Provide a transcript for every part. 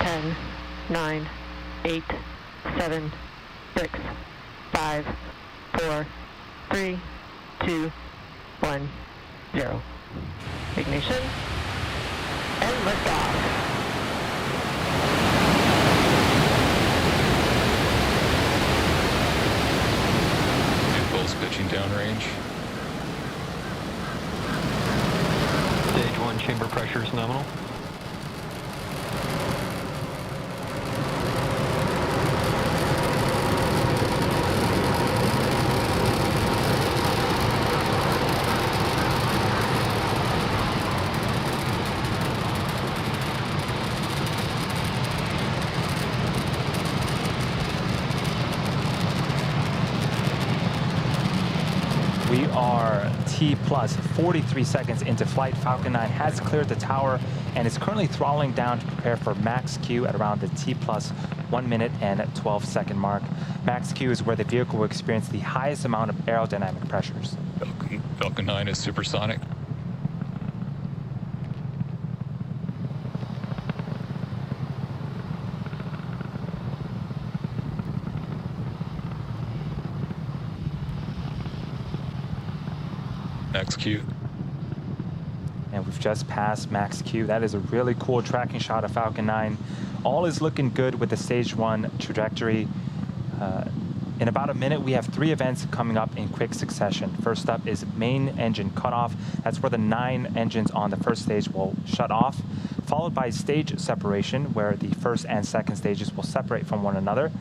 10, 9, 8, 7, 6, 5, 4, 3, 2, 1, 0. Ignition and liftoff. Pitching downrange. Stage 1 chamber pressure is nominal. We are T plus 43 seconds into flight. Falcon 9 has cleared the tower and is currently throttling down to prepare for max Q at around the T plus 1 minute and 12 second mark. Max Q is where the vehicle will experience the highest amount of aerodynamic pressures. Falcon 9 is supersonic. Max Q. And we've just passed max Q. That is a really cool tracking shot of Falcon 9. All is looking good with the stage 1 trajectory. In about a minute, we have 3 events coming up in quick succession. First up is main engine cutoff. That's where the 9 engines on the first stage will shut off, followed by stage separation, where the first and second stages will separate from one another.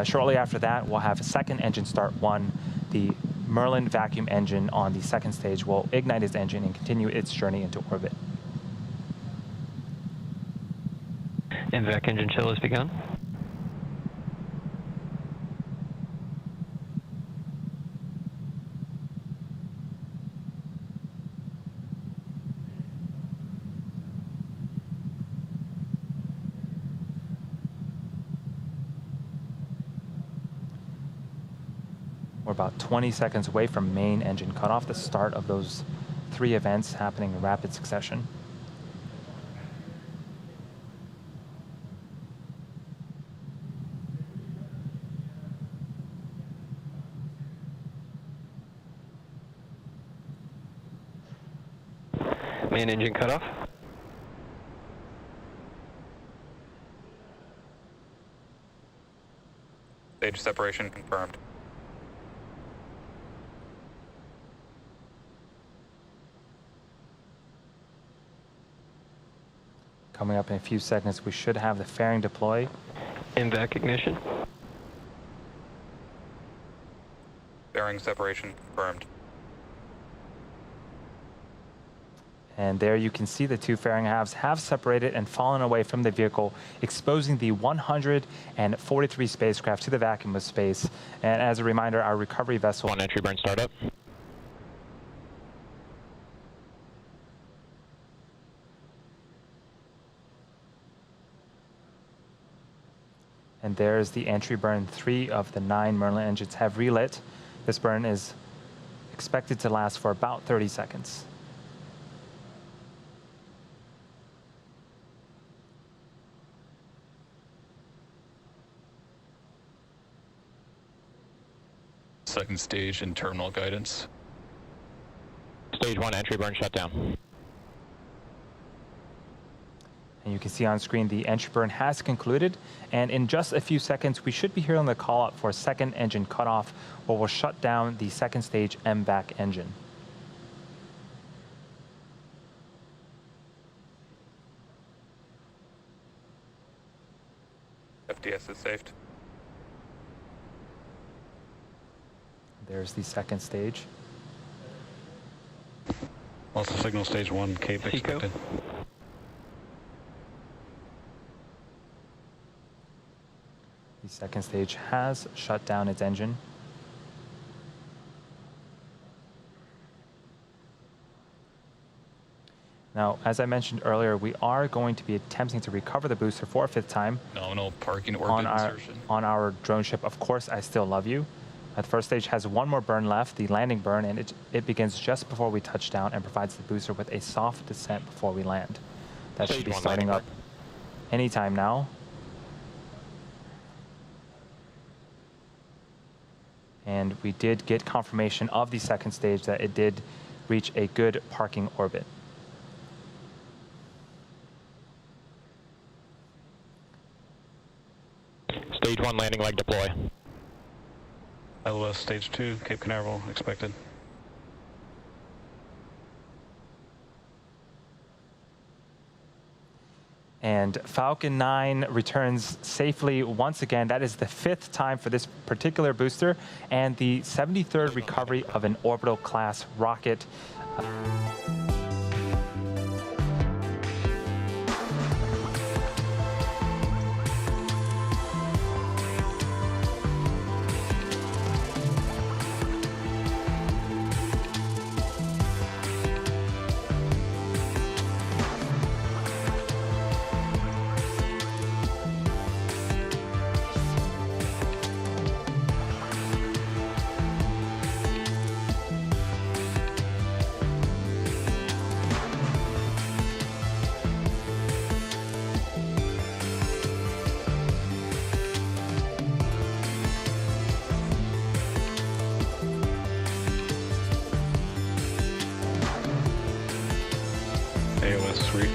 Shortly after that, we'll have second engine start 1. The Merlin vacuum engine on the second stage will ignite its engine and continue its journey into orbit. MVAC engine chill has begun. We're about 20 seconds away from main engine cutoff, the start of those 3 events happening in rapid succession. Main engine cutoff. Stage separation confirmed. Coming up in a few seconds, we should have the fairing deploy. MVAC ignition. Fairing separation confirmed. And there you can see the 2 fairing halves have separated and fallen away from the vehicle, exposing the 143 spacecraft to the vacuum of space. And as a reminder, our recovery vessel... 1 entry burn startup. And there's the entry burn. 3 of the 9 Merlin engines have relit. This burn is expected to last for about 30 seconds. Second stage and terminal guidance. Stage 1 entry burn shut down. And you can see on screen the entry burn has concluded, and in just a few seconds we should be hearing the call out for second engine cutoff, where we'll shut down the second stage MVAC engine. FDS is saved. There's the second stage. Also signal stage 1, Cape expected. The second stage has shut down its engine. Now, as I mentioned earlier, we are going to be attempting to recover the booster for a 5th time. Nominal parking orbit insertion. On our drone ship, Of Course I Still Love You. The first stage has 1 more burn left, the landing burn, and it begins just before we touch down and provides the booster with a soft descent before we land. That should be starting up anytime now. And we did get confirmation of the second stage that it did reach a good parking orbit. Stage 1 landing leg deploy. LOS stage 2, Cape Canaveral expected. And Falcon 9 returns safely once again. That is the 5th time for this particular booster and the 73rd recovery of an orbital class rocket. AOS 3.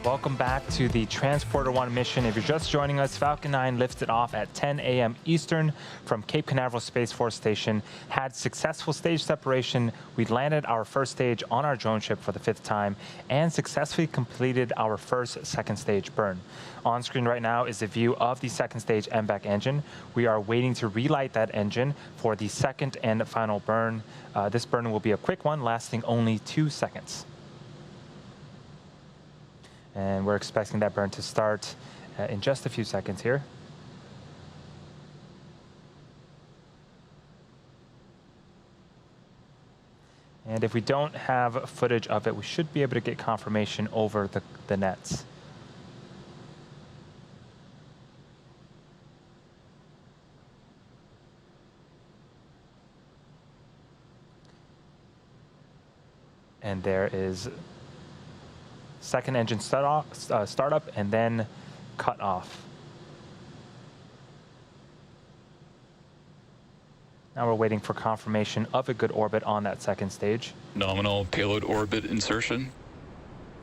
Welcome back to the Transporter 1 mission. If you're just joining us, Falcon 9 lifted off at 10 a.m. Eastern from Cape Canaveral Space Force Station, had successful stage separation. We landed our first stage on our drone ship for the 5th time and successfully completed our first second stage burn. On screen right now is a view of the second stage MVAC engine. We are waiting to relight that engine for the second and final burn. This burn will be a quick one, lasting only 2 seconds. And we're expecting that burn to start in just a few seconds here. And if we don't have footage of it, we should be able to get confirmation over the nets. And there is second engine startup and then cut off. Now we're waiting for confirmation of a good orbit on that second stage. Nominal payload orbit insertion.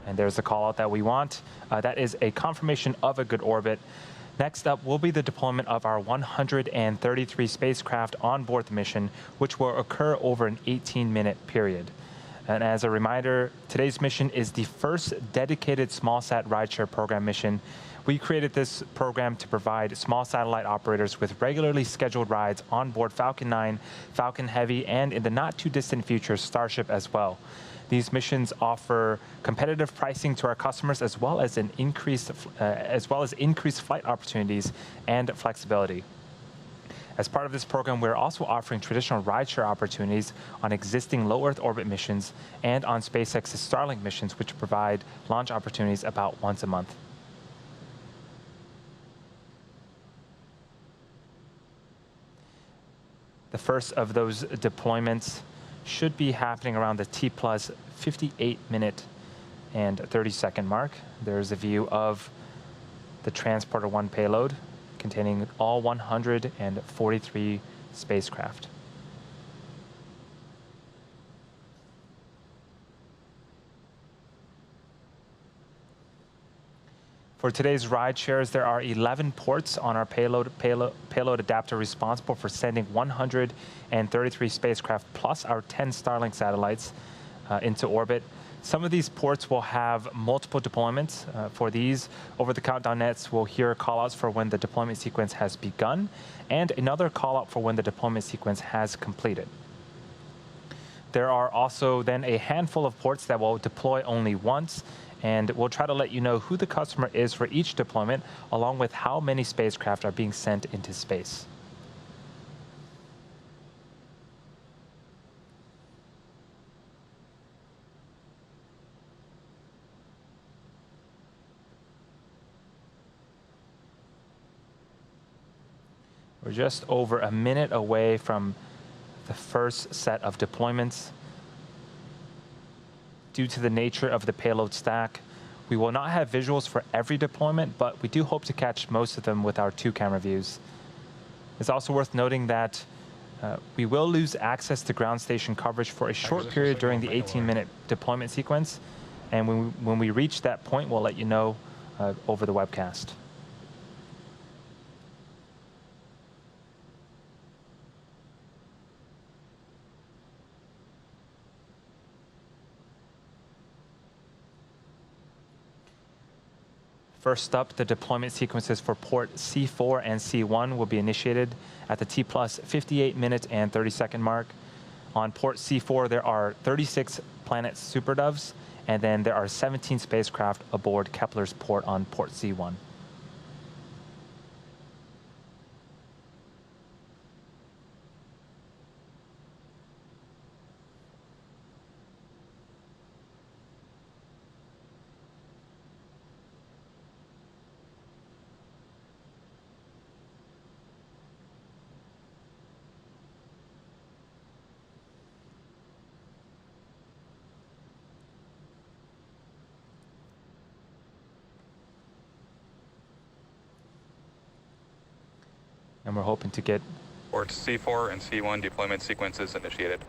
And there's the call out that we want. That is a confirmation of a good orbit. Next up will be the deployment of our 133 spacecraft on board the mission, which will occur over an 18-minute period. And as a reminder, today's mission is the first dedicated SmallSat rideshare program mission. We created this program to provide small satellite operators with regularly scheduled rides on board Falcon 9, Falcon Heavy, and in the not too distant future, Starship as well. These missions offer competitive pricing to our customers as well as increased flight opportunities and flexibility. As part of this program, we're also offering traditional rideshare opportunities on existing low Earth orbit missions and on SpaceX's Starlink missions, which provide launch opportunities about once a month. The first of those deployments should be happening around the T+ 58-minute and 30-second mark. There's a view of the Transporter 1 payload containing all 143 spacecraft. For today's ride shares, there are 11 ports on our payload adapter responsible for sending 133 spacecraft plus our 10 Starlink satellites into orbit. Some of these ports will have multiple deployments. For these, over the countdown nets, we'll hear callouts for when the deployment sequence has begun and another callout for when the deployment sequence has completed. There are also then a handful of ports that will deploy only once, and we'll try to let you know who the customer is for each deployment, along with how many spacecraft are being sent into space. We're just over a minute away from the first set of deployments. Due to the nature of the payload stack, we will not have visuals for every deployment, but we do hope to catch most of them with our 2-camera views. It's also worth noting that we will lose access to ground station coverage for a short period during the 18-minute deployment sequence, and when we reach that point, we'll let you know over the webcast. First up, the deployment sequences for port C4 and C1 will be initiated at the T plus 58 minute and 30-second mark. On port C4, there are 36 Planet SuperDoves, and then there are 17 spacecraft aboard Kepler's port on port C1. And we're hoping to get Ports C4 and C1 deployment sequences initiated.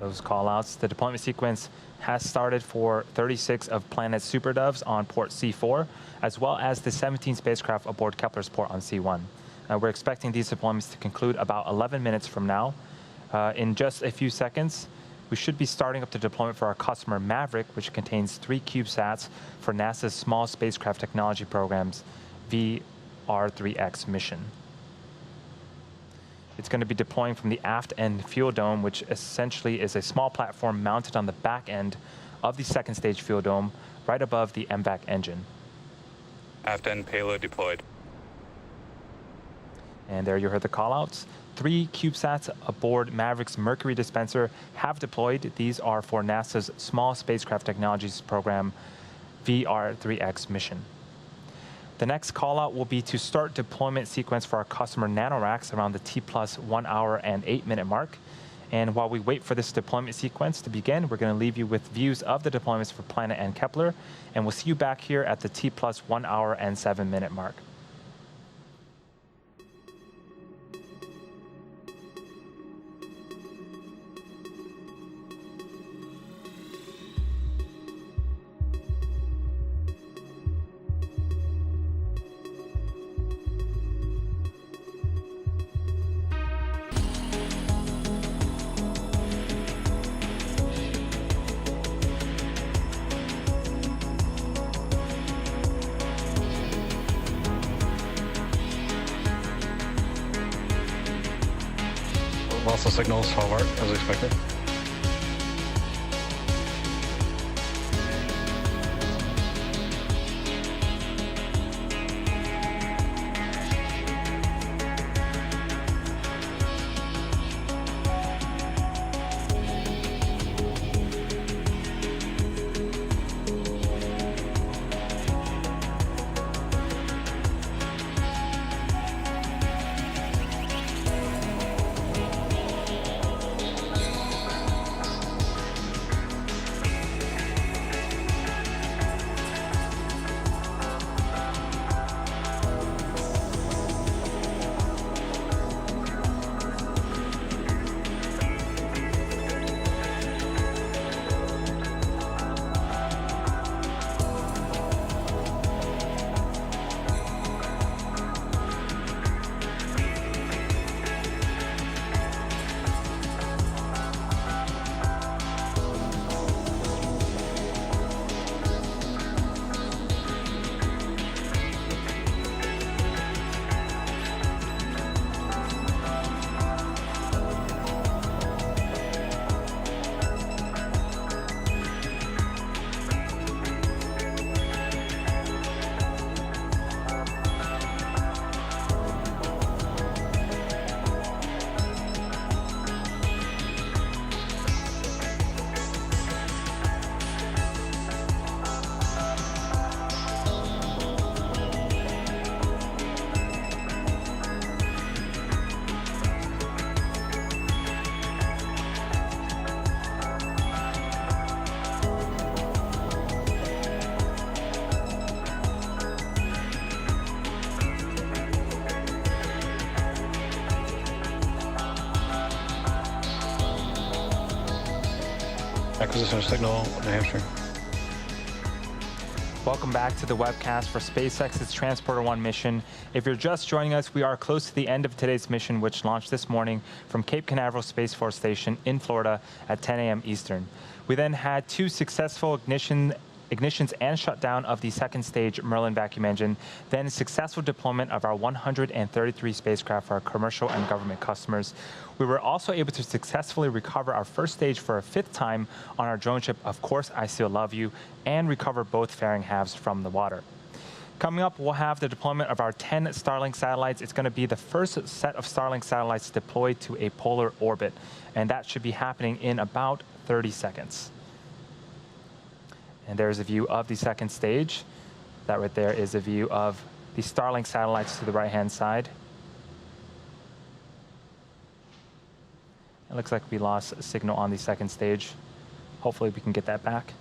those callouts. The deployment sequence has started for 36 of Planet's SuperDoves on port C4, as well as the 17 spacecraft aboard Kepler's port on C1. We're expecting these deployments to conclude about 11 minutes from now. In just a few seconds, we should be starting up the deployment for our customer Maverick, which contains 3 CubeSats for NASA's Small Spacecraft Technology Program's VR-3X mission. It's going to be deploying from the aft end fuel dome, which essentially is a small platform mounted on the back end of the second stage fuel dome, right above the MVAC engine. Aft end payload deployed. And there you heard the callouts. 3 CubeSats aboard Maverick's Mercury dispenser have deployed. These are for NASA's Small Spacecraft Technologies Program VR-3X mission. The next callout will be to start deployment sequence for our customer NanoRacks around the T plus 1 hour and 8 minute mark. And while we wait for this deployment sequence to begin, we're going to leave you with views of the deployments for Planet and Kepler. And we'll see you back here at the T plus 1 hour and 7 minute mark. Also signals 12 art as expected. acquisition of signal, New Hampshire. Welcome back to the webcast for SpaceX's Transporter-1 mission. If you're just joining us, we are close to the end of today's mission, which launched this morning from Cape Canaveral Space Force Station in Florida at 10 a.m. Eastern. We then had 2 successful ignitions and shutdown of the second stage Merlin vacuum engine, then successful deployment of our 133 spacecraft for our commercial and government customers. We were also able to successfully recover our first stage for a 5th time on our drone ship, Of Course I Still Love You, and recover both fairing halves from the water. Coming up, we'll have the deployment of our 10 Starlink satellites. It's going to be the first set of Starlink satellites deployed to a polar orbit, and that should be happening in about 30 seconds. And there's a view of the second stage. That right there is a view of the Starlink satellites to the right-hand side. It looks like we lost a signal on the second stage. Hopefully we can get that back.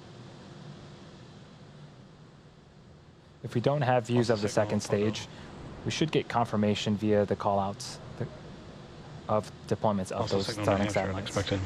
If we don't have views of the second stage, we should get confirmation via the callouts of deployments of those Starlink satellites. Expected.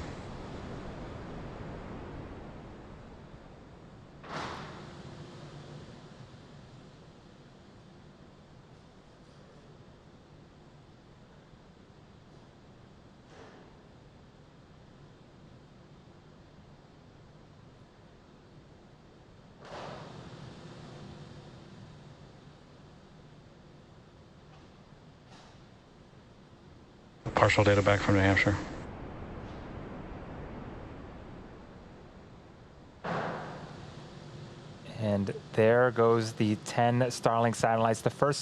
Partial data back from New Hampshire. And there goes the 10 Starlink satellites. The first